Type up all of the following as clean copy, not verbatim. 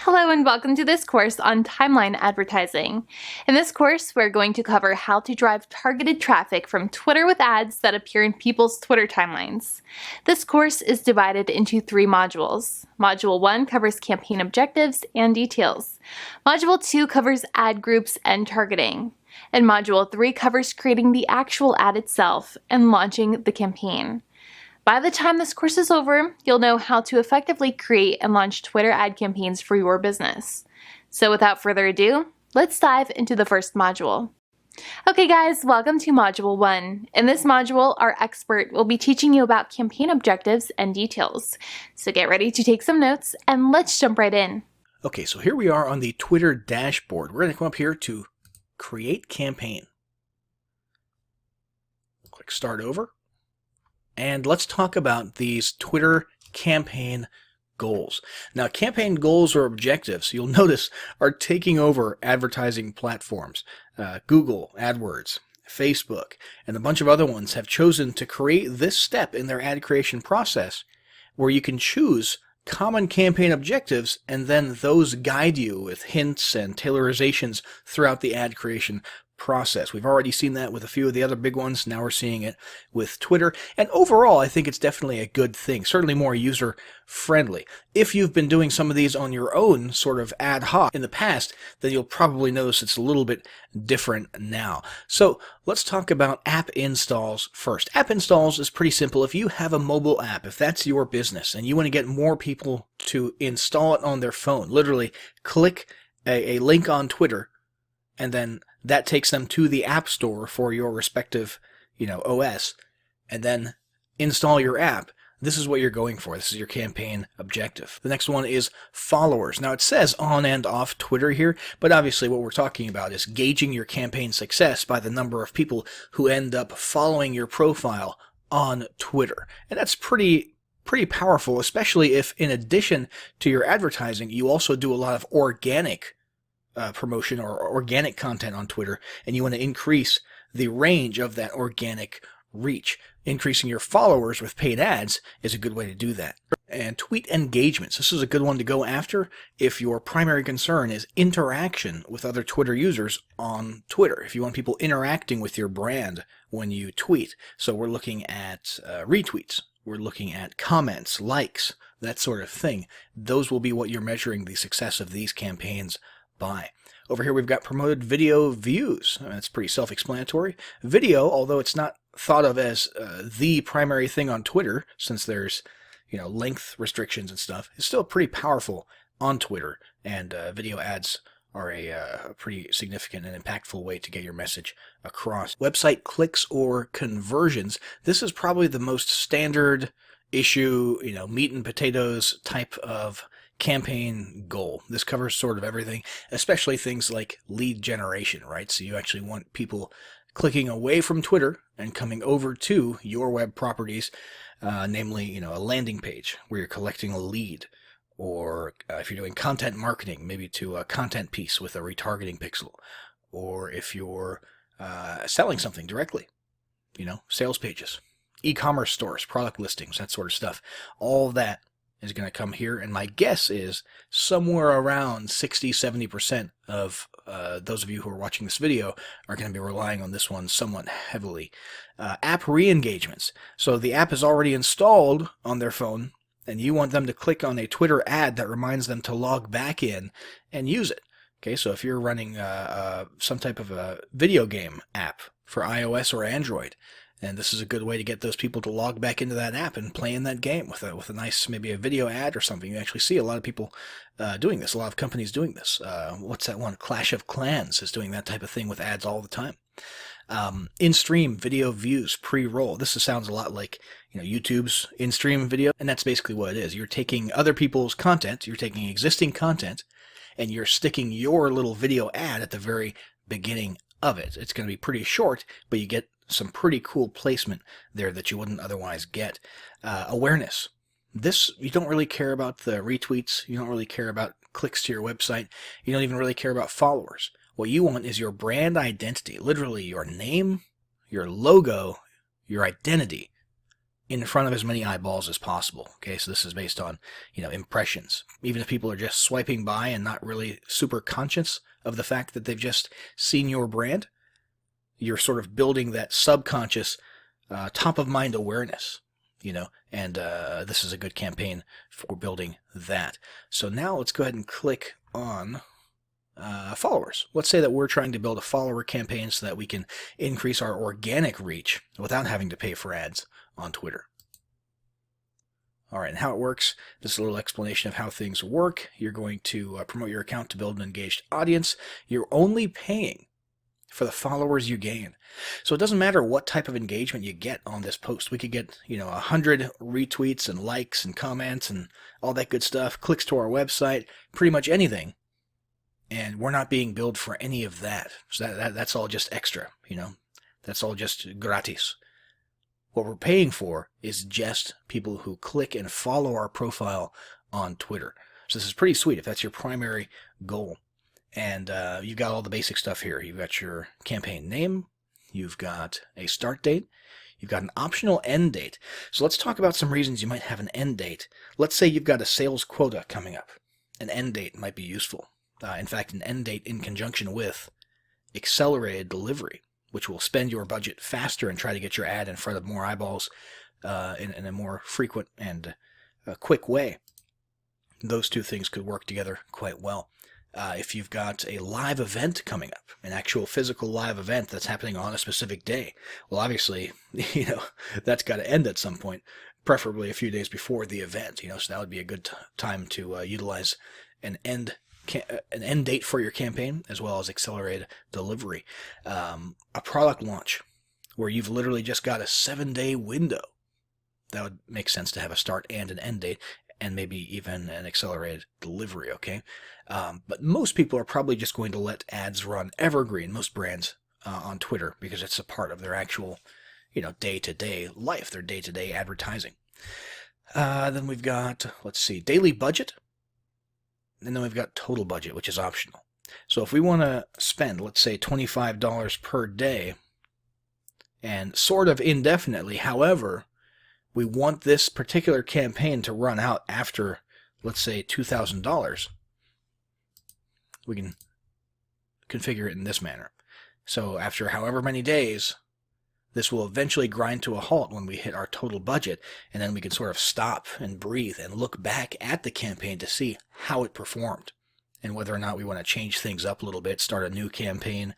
Hello and welcome to this course on timeline advertising. In this course, we're going to cover how to drive targeted traffic from Twitter with ads that appear in people's Twitter timelines. This course is divided into 3 modules. Module 1 covers campaign objectives and details. Module 2 covers ad groups and targeting. And Module 3 covers creating the actual ad itself and launching the campaign. By the time this course is over, you'll know how to effectively create and launch Twitter ad campaigns for your business. So without further ado, let's dive into the first module. Okay guys, welcome to Module 1. In this module, our expert will be teaching you about campaign objectives and details. So get ready to take some notes and let's jump right in. Okay, so here we are on the Twitter dashboard. We're going to come up here to Create Campaign. Click Start Over. And let's talk about these Twitter campaign goals. Now, campaign goals or objectives, you'll notice, are taking over advertising platforms. Google, AdWords, Facebook, and a bunch of other ones have chosen to create this step in their ad creation process where you can choose common campaign objectives and then those guide you with hints and tailorizations throughout the ad creation process. We've already seen that with a few of the other big ones. Now we're seeing it with Twitter. And overall, I think it's definitely a good thing, certainly more user-friendly. If you've been doing some of these on your own sort of ad hoc in the past, then you'll probably notice it's a little bit different now. So let's talk about app installs first. App installs is pretty simple. If you have a mobile app, if that's your business and you want to get more people to install it on their phone, literally click a link on Twitter and then that takes them to the App Store for your respective, OS, and then install your app. This is what you're going for. This is your campaign objective. The next one is followers. Now, it says on and off Twitter here, but obviously what we're talking about is gauging your campaign success by the number of people who end up following your profile on Twitter. And that's pretty powerful, especially if in addition to your advertising, you also do a lot of organic promotion or organic content on Twitter, and you want to increase the range of that organic reach. Increasing your followers with paid ads is a good way to do that. And tweet engagements. This is a good one to go after if your primary concern is interaction with other Twitter users on Twitter. If you want people interacting with your brand when you tweet. So we're looking at retweets. We're looking at comments, likes, that sort of thing. Those will be what you're measuring the success of these campaigns by. Over here we've got promoted video views. That's pretty self-explanatory. Video, although it's not thought of as the primary thing on Twitter, since there's length restrictions and stuff, is still pretty powerful on Twitter, and video ads are a pretty significant and impactful way to get your message across. Website clicks or conversions. This is probably the most standard issue, meat and potatoes type of campaign goal. This covers sort of everything, especially things like lead generation, right? So you actually want people clicking away from Twitter and coming over to your web properties, namely, a landing page where you're collecting a lead, or if you're doing content marketing, maybe to a content piece with a retargeting pixel, or if you're selling something directly, sales pages, e-commerce stores, product listings, that sort of stuff. All that is going to come here, and my guess is somewhere around 60-70% of those of you who are watching this video are going to be relying on this one somewhat heavily. App re-engagements. So the app is already installed on their phone, and you want them to click on a Twitter ad that reminds them to log back in and use it. Okay, so if you're running some type of a video game app for iOS or Android, and this is a good way to get those people to log back into that app and play in that game with a nice, maybe a video ad or something. You actually see a lot of people doing this, a lot of companies doing this. What's that one? Clash of Clans is doing that type of thing with ads all the time. In-stream video views, pre-roll. This sounds a lot like YouTube's in-stream video, and that's basically what it is. You're taking other people's content, you're taking existing content, and you're sticking your little video ad at the very beginning of it. It's going to be pretty short, but you get some pretty cool placement there that you wouldn't otherwise get. Awareness. This, you don't really care about the retweets. You don't really care about clicks to your website. You don't even really care about followers. What you want is your brand identity, literally your name, your logo, your identity in front of as many eyeballs as possible. Okay, so this is based on, impressions. Even if people are just swiping by and not really super conscious of the fact that they've just seen your brand, you're sort of building that subconscious, top of mind awareness, and this is a good campaign for building that. So now let's go ahead and click on followers. Let's say that we're trying to build a follower campaign so that we can increase our organic reach without having to pay for ads on Twitter. All right, and how it works, this is a little explanation of how things work. You're going to promote your account to build an engaged audience. You're only paying for the followers you gain. So it doesn't matter what type of engagement you get on this post. We could get, 100 retweets and likes and comments and all that good stuff, clicks to our website, pretty much anything. And we're not being billed for any of that. So that's all just extra, That's all just gratis. What we're paying for is just people who click and follow our profile on Twitter. So this is pretty sweet if that's your primary goal. And you've got all the basic stuff here. You've got your campaign name. You've got a start date. You've got an optional end date. So let's talk about some reasons you might have an end date. Let's say you've got a sales quota coming up. An end date might be useful. In fact, an end date in conjunction with accelerated delivery, which will spend your budget faster and try to get your ad in front of more eyeballs in a more frequent and quick way. Those two things could work together quite well. If you've got a live event coming up, an actual physical live event that's happening on a specific day, well, obviously, that's got to end at some point, preferably a few days before the event. So that would be a good time to utilize an end date for your campaign, as well as accelerated delivery. A product launch where you've literally just got a 7-day window. That would make sense to have a start and an end date, and maybe even an accelerated delivery, okay? But most people are probably just going to let ads run evergreen, most brands on Twitter, because it's a part of their actual, day-to-day life, their day-to-day advertising. Then we've got, daily budget. And then we've got total budget, which is optional. So if we want to spend, let's say, $25 per day, and sort of indefinitely, however, we want this particular campaign to run out after, let's say, $2,000, we can configure it in this manner. So after however many days, this will eventually grind to a halt when we hit our total budget, and then we can sort of stop and breathe and look back at the campaign to see how it performed and whether or not we want to change things up a little bit, start a new campaign,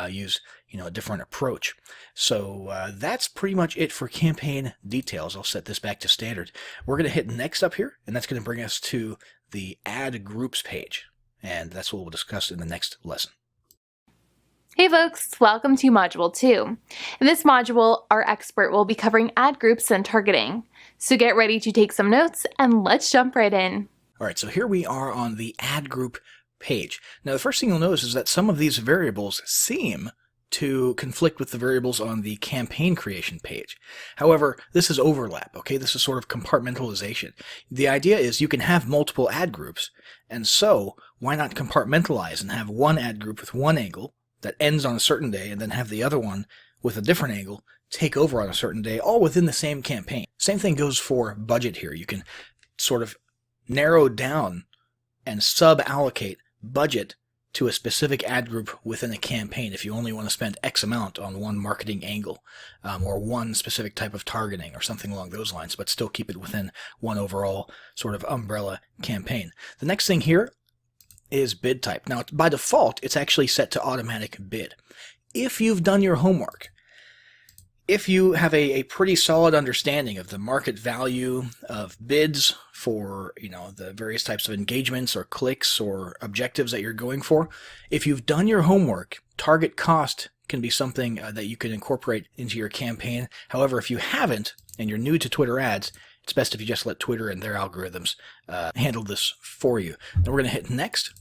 use a different approach. So that's pretty much it for campaign details. I'll set this back to standard. We're going to hit next up here, and that's going to bring us to the add groups page, and that's what we'll discuss in the next lesson. Hey folks, welcome to Module 2. In this module, our expert will be covering ad groups and targeting. So get ready to take some notes and let's jump right in. All right, so here we are on the ad group page. Now the first thing you'll notice is that some of these variables seem to conflict with the variables on the campaign creation page. However, this is overlap, okay? This is sort of compartmentalization. The idea is you can have multiple ad groups, and so why not compartmentalize and have one ad group with one angle that ends on a certain day, and then have the other one with a different angle take over on a certain day, all within the same campaign. Same thing goes for budget here. You can sort of narrow down and sub-allocate budget to a specific ad group within a campaign if you only want to spend X amount on one marketing angle or one specific type of targeting or something along those lines, but still keep it within one overall sort of umbrella campaign. The next thing here is bid type. Now, by default, it's actually set to automatic bid. If you've done your homework, if you have a pretty solid understanding of the market value of bids for, the various types of engagements or clicks or objectives that you're going for, if you've done your homework, target cost can be something that you can incorporate into your campaign. However, if you haven't and you're new to Twitter ads, it's best if you just let Twitter and their algorithms handle this for you. Then we're going to hit next.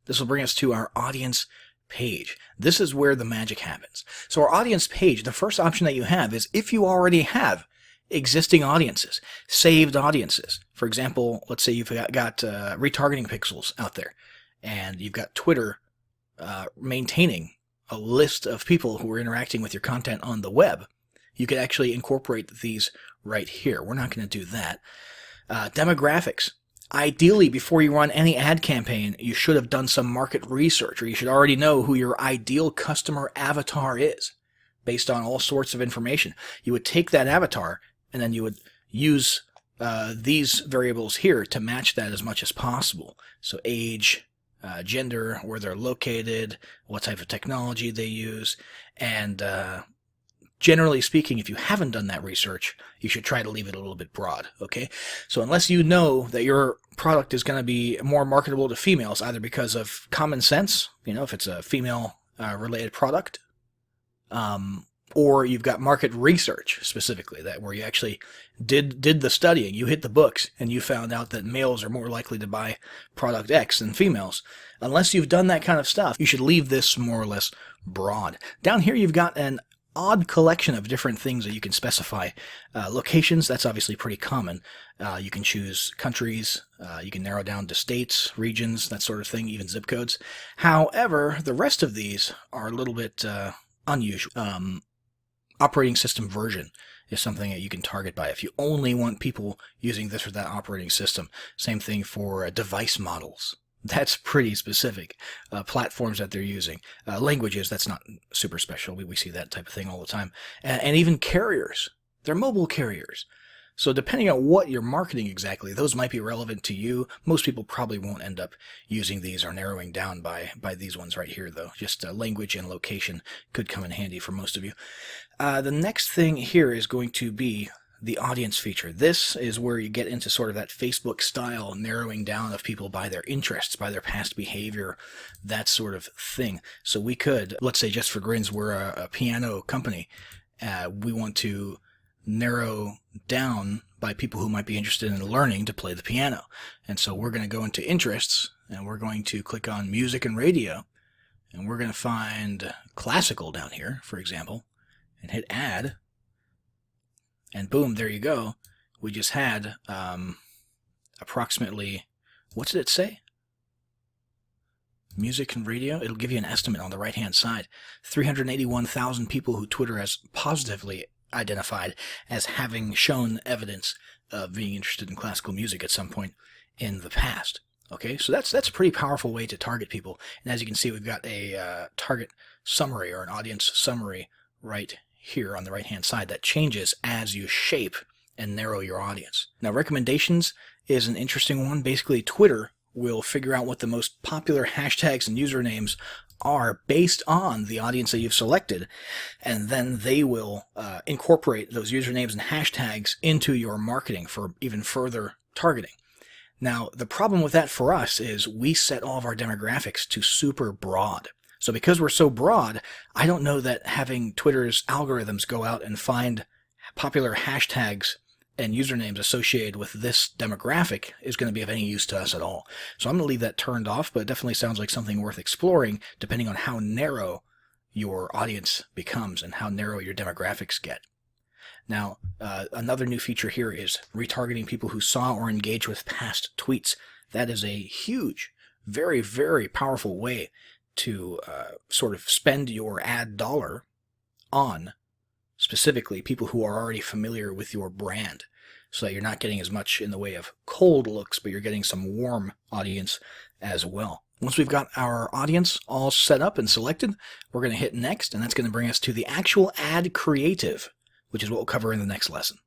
This will bring us to our audience page. This is where the magic happens. So our audience page, the first option that you have is if you already have existing audiences, saved audiences. For example, let's say you've got retargeting pixels out there, and you've got Twitter maintaining a list of people who are interacting with your content on the web. you could actually incorporate these right here. We're not going to do that. Demographics. Ideally, before you run any ad campaign, you should have done some market research, or you should already know who your ideal customer avatar is based on all sorts of information. You would take that avatar and then you would use these variables here to match that as much as possible. So age, gender, where they're located, what type of technology they use, and generally speaking, if you haven't done that research, you should try to leave it a little bit broad, okay? So unless you know that your product is going to be more marketable to females, either because of common sense, if it's a female-related product, or you've got market research specifically, that where you actually did the studying, you hit the books, and you found out that males are more likely to buy product X than females. Unless you've done that kind of stuff, you should leave this more or less broad. Down here you've got an odd collection of different things that you can specify. Locations, that's obviously pretty common. You can choose countries, you can narrow down to states, regions, that sort of thing, even zip codes. However, the rest of these are a little bit unusual. Operating system version is something that you can target by if you only want people using this or that operating system. Same thing for device models. That's pretty specific. Platforms that they're using. Languages, that's not super special. We see that type of thing all the time. And even carriers. They're mobile carriers. So depending on what you're marketing exactly, those might be relevant to you. Most people probably won't end up using these or narrowing down by these ones right here, though. Just language and location could come in handy for most of you. The next thing here is going to be the audience feature. This is where you get into sort of that Facebook style narrowing down of people by their interests, by their past behavior, that sort of thing. So we could, let's say just for grins, we're a piano company. We want to narrow down by people who might be interested in learning to play the piano. And so we're going to go into interests, and we're going to click on music and radio, and we're going to find classical down here, for example, and hit add. And boom, there you go. We just had approximately, what did it say? Music and radio. It'll give you an estimate on the right-hand side. 381,000 people who Twitter has positively identified as having shown evidence of being interested in classical music at some point in the past. Okay, so that's a pretty powerful way to target people. And as you can see, we've got a target summary or an audience summary right here on the right-hand side that changes as you shape and narrow your audience. Now, recommendations is an interesting one. Basically, Twitter will figure out what the most popular hashtags and usernames are based on the audience that you've selected, and then they will incorporate those usernames and hashtags into your marketing for even further targeting. Now, the problem with that for us is we set all of our demographics to super broad. So because we're so broad, I don't know that having Twitter's algorithms go out and find popular hashtags and usernames associated with this demographic is going to be of any use to us at all. So I'm going to leave that turned off, but it definitely sounds like something worth exploring depending on how narrow your audience becomes and how narrow your demographics get. Now, another new feature here is retargeting people who saw or engaged with past tweets. That is a huge, very, very powerful way to sort of spend your ad dollar on specifically people who are already familiar with your brand, so that you're not getting as much in the way of cold looks, but you're getting some warm audience as well. Once we've got our audience all set up and selected, we're going to hit next, and that's going to bring us to the actual ad creative, which is what we'll cover in the next lesson.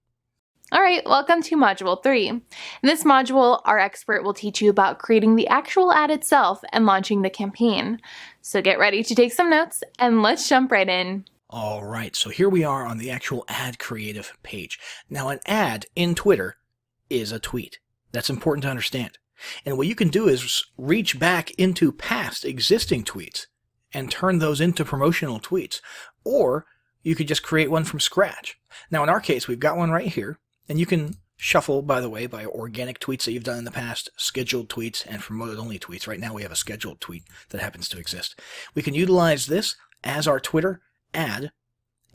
All right, welcome to Module 3. In this module, our expert will teach you about creating the actual ad itself and launching the campaign. So get ready to take some notes, and let's jump right in. All right, so here we are on the actual ad creative page. Now, an ad in Twitter is a tweet. That's important to understand. And what you can do is reach back into past existing tweets and turn those into promotional tweets. Or you could just create one from scratch. Now, in our case, we've got one right here. And you can shuffle, by the way, by organic tweets that you've done in the past, scheduled tweets, and promoted-only tweets. Right now we have a scheduled tweet that happens to exist. We can utilize this as our Twitter ad,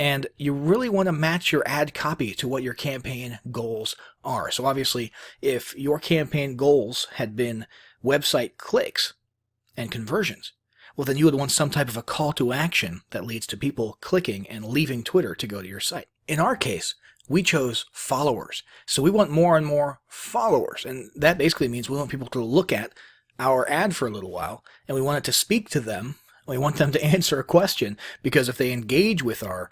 and you really want to match your ad copy to what your campaign goals are. So obviously, if your campaign goals had been website clicks and conversions, well, then you would want some type of a call to action that leads to people clicking and leaving Twitter to go to your site. in our case, we chose followers. So we want more and more followers. And that basically means we want people to look at our ad for a little while, and we want it to speak to them. We want them to answer a question, because if they engage with our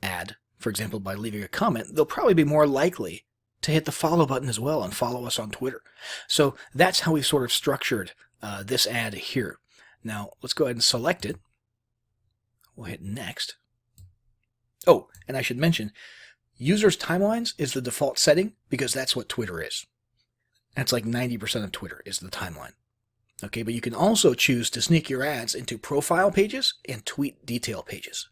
ad, for example, by leaving a comment, they'll probably be more likely to hit the follow button as well and follow us on Twitter. So that's how we sort of structured this ad here. Now, let's go ahead and select it. We'll hit next. Oh, and I should mention, users' timelines is the default setting because that's what Twitter is. That's like 90% of Twitter is the timeline. Okay, but you can also choose to sneak your ads into profile pages and tweet detail pages,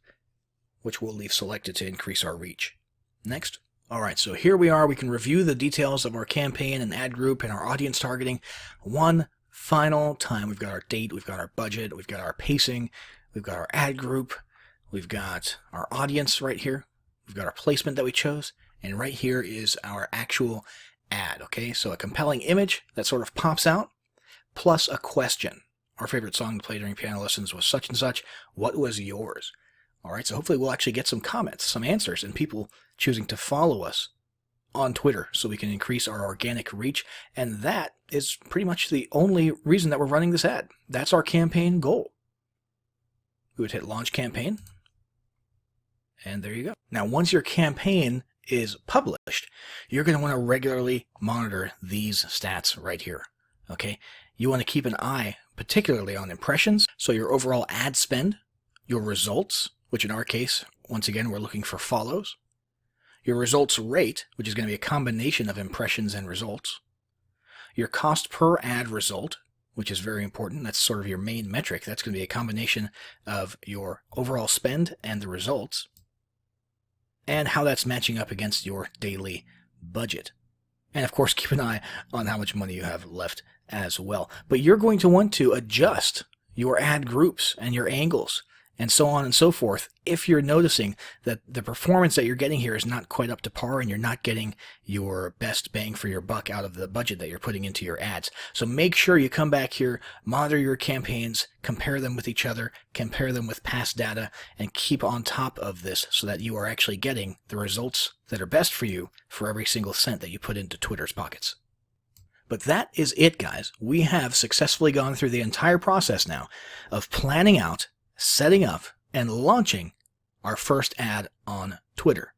which we'll leave selected to increase our reach. Next. All right, so here we are. We can review the details of our campaign and ad group and our audience targeting one final time. We've got our date, we've got our budget, we've got our pacing, we've got our ad group, we've got our audience right here, we've got our placement that we chose, and right here is our actual ad, okay? So a compelling image that sort of pops out, plus a question. Our favorite song to play during piano lessons was such and such. What was yours? All right, so hopefully we'll actually get some comments, some answers, and people choosing to follow us on Twitter so we can increase our organic reach. And that is pretty much the only reason that we're running this ad. That's our campaign goal. We would hit launch campaign. And there you go. Now, once your campaign is published, you're going to want to regularly monitor these stats right here. Okay? You want to keep an eye particularly on impressions, so your overall ad spend, your results, which in our case, once again, we're looking for follows, your results rate, which is going to be a combination of impressions and results, your cost per ad result, which is very important. That's sort of your main metric. That's going to be a combination of your overall spend and the results, and how that's matching up against your daily budget. And of course, keep an eye on how much money you have left as well. But you're going to want to adjust your ad groups and your angles and so on and so forth if you're noticing that the performance that you're getting here is not quite up to par and you're not getting your best bang for your buck out of the budget that you're putting into your ads. So make sure you come back here, monitor your campaigns, compare them with each other, compare them with past data, and keep on top of this so that you are actually getting the results that are best for you for every single cent that you put into Twitter's pockets. But that is it, guys. We have successfully gone through the entire process now of planning out, setting up, and launching our first ad on Twitter.